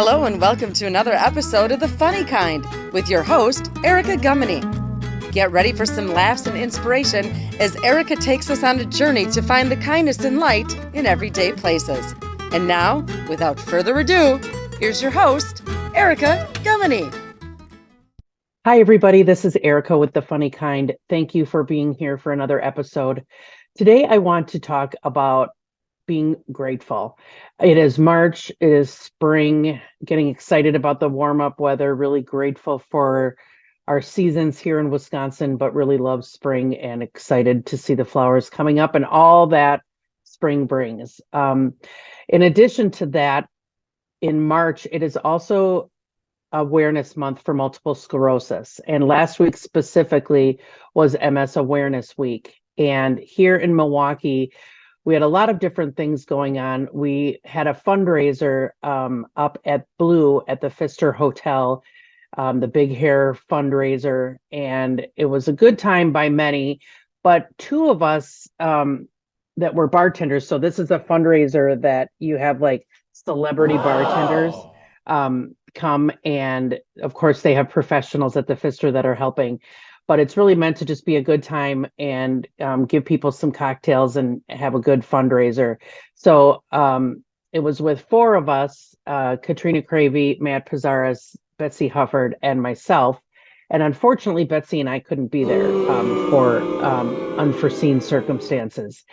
Hello and welcome to another episode of The Funny Kind with your host, Erica Gummany. Get ready for some laughs and inspiration as Erica takes us on a journey to find the kindness and light in everyday places. And now, without further ado, here's your host, Erica Gummany. Hi, everybody. This is Erica with The Funny Kind. Thank you for being here for another episode. Today, I want to talk about being grateful. It is March, it is spring, getting excited about the warm-up weather, really grateful for our seasons here in Wisconsin, but really love spring and excited to see the flowers coming up and all that spring brings. In addition to that, in March, it is also Awareness Month for Multiple Sclerosis. And last week specifically was MS Awareness Week. And here in Milwaukee, we had a lot of different things going on. We had a fundraiser up at Blue at the Pfister Hotel, the Big Hair fundraiser, and it was a good time by many. But two of us that were bartenders, so this is a fundraiser that you have like celebrity bartenders come, and of course they have professionals at the Pfister that are helping. But it's really meant to just be a good time and give people some cocktails and have a good fundraiser. So it was with four of us, Katrina Cravey, Matt Pizarras, Betsy Hufford, and myself. And unfortunately, Betsy and I couldn't be there for unforeseen circumstances.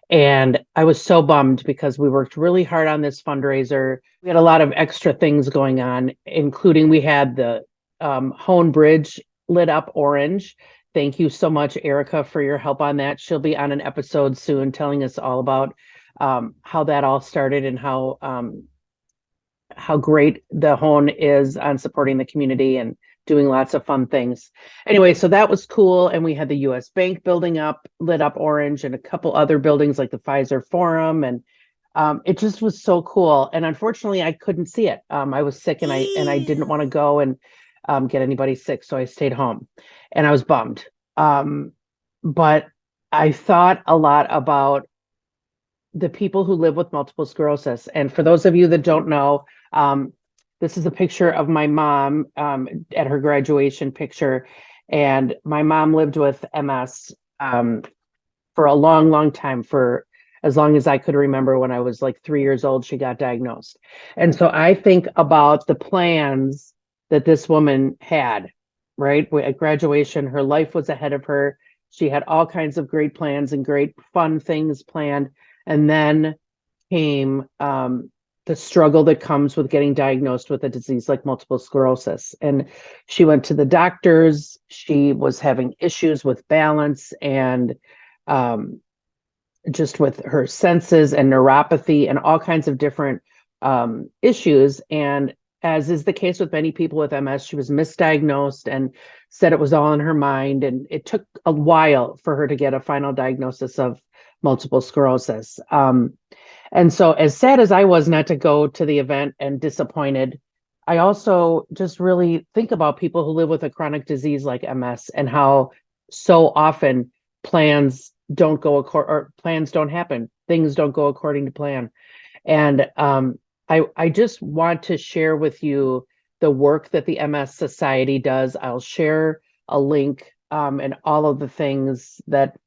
And I was so bummed because we worked really hard on this fundraiser. We had a lot of extra things going on, including we had the Hone Bridge lit up orange. Thank you so much, Erica, for your help on that. She'll be on an episode soon telling us all about how that all started and how great the Hone is on supporting the community and doing lots of fun things. Anyway, so that was cool. And we had the US Bank building up, lit up orange, and a couple other buildings like the Pfizer Forum. And it just was so cool. And unfortunately, I couldn't see it. I was sick and I didn't want to go and get anybody sick. So I stayed home and I was bummed. But I thought a lot about the people who live with multiple sclerosis. And for those of you that don't know, this is a picture of my mom at her graduation picture. And my mom lived with MS for a long, long time, for as long as I could remember. When I was like 3 years old, she got diagnosed. And so I think about the plans that this woman had, right? At graduation, her life was ahead of her. She had all kinds of great plans and great fun things planned. And then came the struggle that comes with getting diagnosed with a disease like multiple sclerosis. And she went to the doctors. She was having issues with balance and just with her senses and neuropathy and all kinds of different issues. And as is the case with many people with MS, she was misdiagnosed and said it was all in her mind. And it took a while for her to get a final diagnosis of multiple sclerosis. And so as sad as I was not to go to the event and disappointed, I also just really think about people who live with a chronic disease like MS and how so often plans don't go or plans don't happen. Things don't go according to plan. And I just want to share with you the work that the MS Society does. I'll share a link and all of the things that,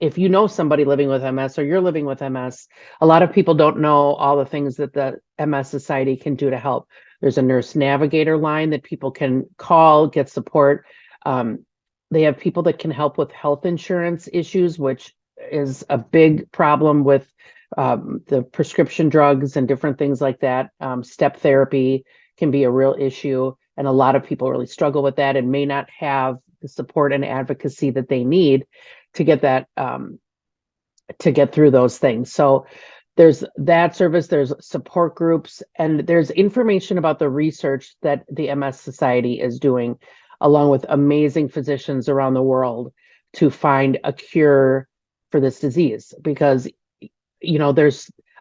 if you know somebody living with MS or you're living with MS, a lot of people don't know all the things that the MS Society can do to help. There's a nurse navigator line that people can call, get support. They have people that can help with health insurance issues, which is a big problem with the prescription drugs and different things like that. Step therapy can be a real issue, and a lot of people really struggle with that and may not have the support and advocacy that they need to get that to get through those things. So there's that service, there's support groups, and there's information about the research that the MS Society is doing, along with amazing physicians around the world to find a cure for this disease. Because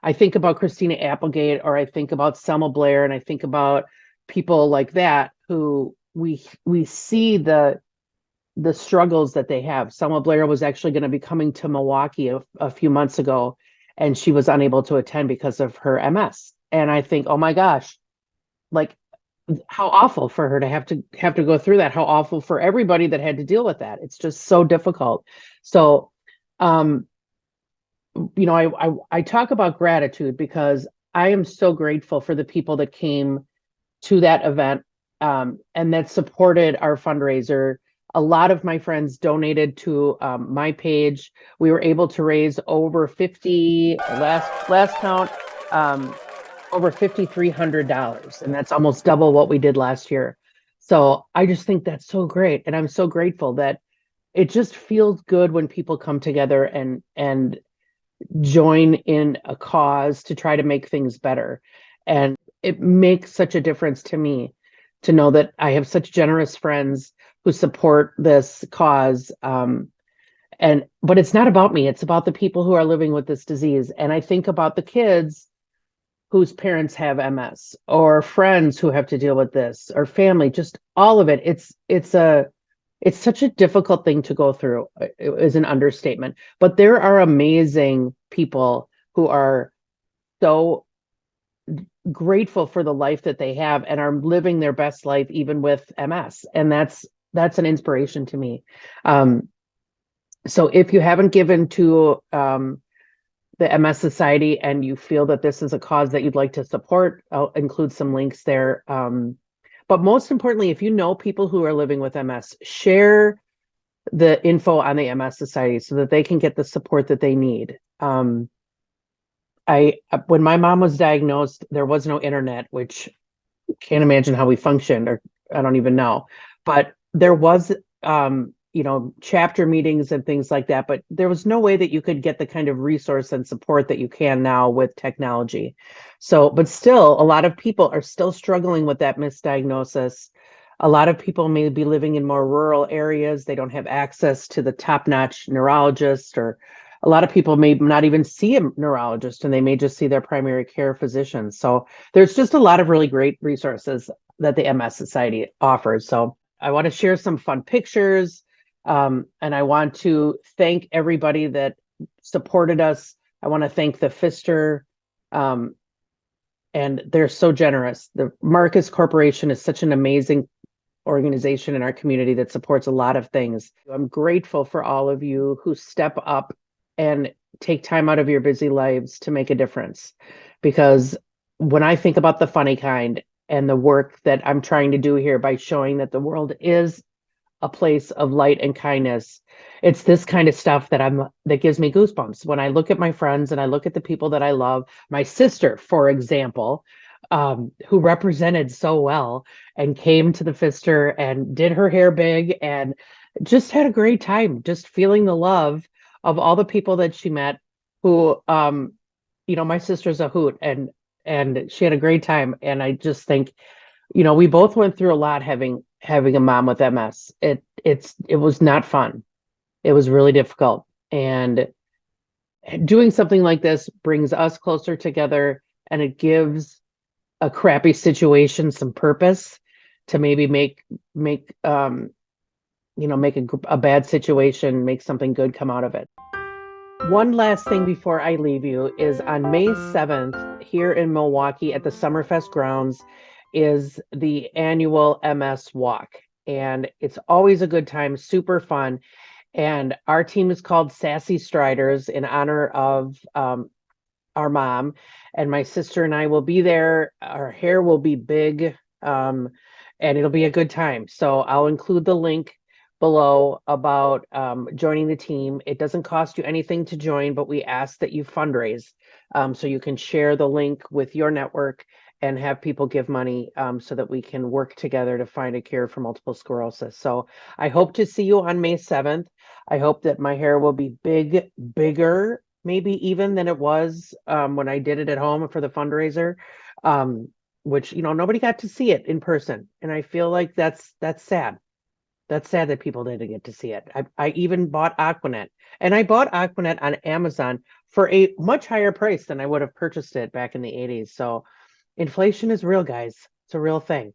I think about Christina Applegate, or I think about Selma Blair, and I think about people like that who we see the struggles that they have. Selma Blair was actually going to be coming to Milwaukee a few months ago, and she was unable to attend because of her MS. And I think, oh my gosh, like how awful for her to have to go through that, how awful for everybody that had to deal with that. It's just so difficult. So um I talk about gratitude because I am so grateful for the people that came to that event, and that supported our fundraiser. A lot of my friends donated to my page. We were able to raise over 50, last count, um, over $5,300, and that's almost double what we did last year. So I just think that's so great, and I'm so grateful that it just feels good when people come together and join in a cause to try to make things better. And it makes such a difference to me to know that I have such generous friends who support this cause. But it's not about me, it's about the people who are living with this disease. And I think about the kids whose parents have MS, or friends who have to deal with this, or family, just all of it. It's such a difficult thing to go through. It is an understatement. But there are amazing people who are so grateful for the life that they have and are living their best life even with MS. And that's an inspiration to me. So if you haven't given to the MS Society and you feel that this is a cause that you'd like to support, I'll include some links there. But most importantly, if you know people who are living with MS, share the info on the MS Society so that they can get the support that they need. When my mom was diagnosed, there was no internet, which can't imagine how we functioned, or I don't even know. But there was, chapter meetings and things like that. But there was no way that you could get the kind of resource and support that you can now with technology. So, but still, a lot of people are still struggling with that misdiagnosis. A lot of people may be living in more rural areas. They don't have access to the top-notch neurologist, or a lot of people may not even see a neurologist, and they may just see their primary care physician. So there's just a lot of really great resources that the MS Society offers. So I want to share some fun pictures, and I want to thank everybody that supported us. I want to thank the FISTer, and they're so generous. The Marcus Corporation is such an amazing organization in our community that supports a lot of things. I'm grateful for all of you who step up and take time out of your busy lives to make a difference. Because when I think about the funny kind and the work that I'm trying to do here by showing that the world is a place of light and kindness, it's this kind of stuff that gives me goosebumps when I look at my friends and I look at the people that I love. My sister, for example, who represented so well and came to the FISTer and did her hair big and just had a great time, just feeling the love of all the people that she met who, my sister's a hoot, and she had a great time. And I just think, we both went through a lot having a mom with MS. It was not fun. It was really difficult. And doing something like this brings us closer together, and it gives a crappy situation some purpose to maybe make a bad situation, make something good come out of it. One last thing before I leave you is on May 7th here in Milwaukee at the Summerfest grounds is the annual MS Walk. And it's always a good time, super fun. And our team is called Sassy Striders in honor of our mom. And my sister and I will be there. Our hair will be big, and it'll be a good time. So I'll include the link below about joining the team. It doesn't cost you anything to join, but we ask that you fundraise, so you can share the link with your network and have people give money, so that we can work together to find a cure for multiple sclerosis. So I hope to see you on May 7th. I hope that my hair will be bigger, maybe even than it was when I did it at home for the fundraiser, which, nobody got to see it in person. And I feel like that's sad. That's sad that people didn't get to see it. I even bought Aquanet, and I bought Aquanet on Amazon for a much higher price than I would have purchased it back in the 80s. So inflation is real, guys. It's a real thing.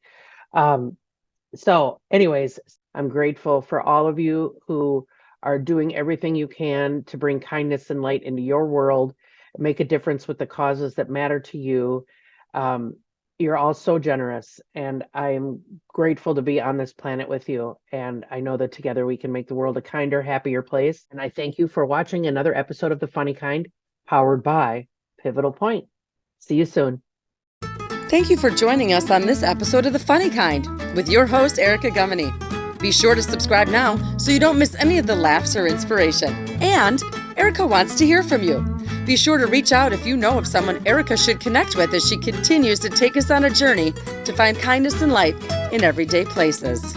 So anyways, I'm grateful for all of you who are doing everything you can to bring kindness and light into your world, make a difference with the causes that matter to you. You're all so generous, and I'm grateful to be on this planet with you. And I know that together we can make the world a kinder, happier place. And I thank you for watching another episode of The Funny Kind, powered by Pivotal Point. See you soon. Thank you for joining us on this episode of The Funny Kind with your host, Erica Gummany. Be sure to subscribe now so you don't miss any of the laughs or inspiration. And Erica wants to hear from you. Be sure to reach out if you know of someone Erica should connect with as she continues to take us on a journey to find kindness and light in everyday places.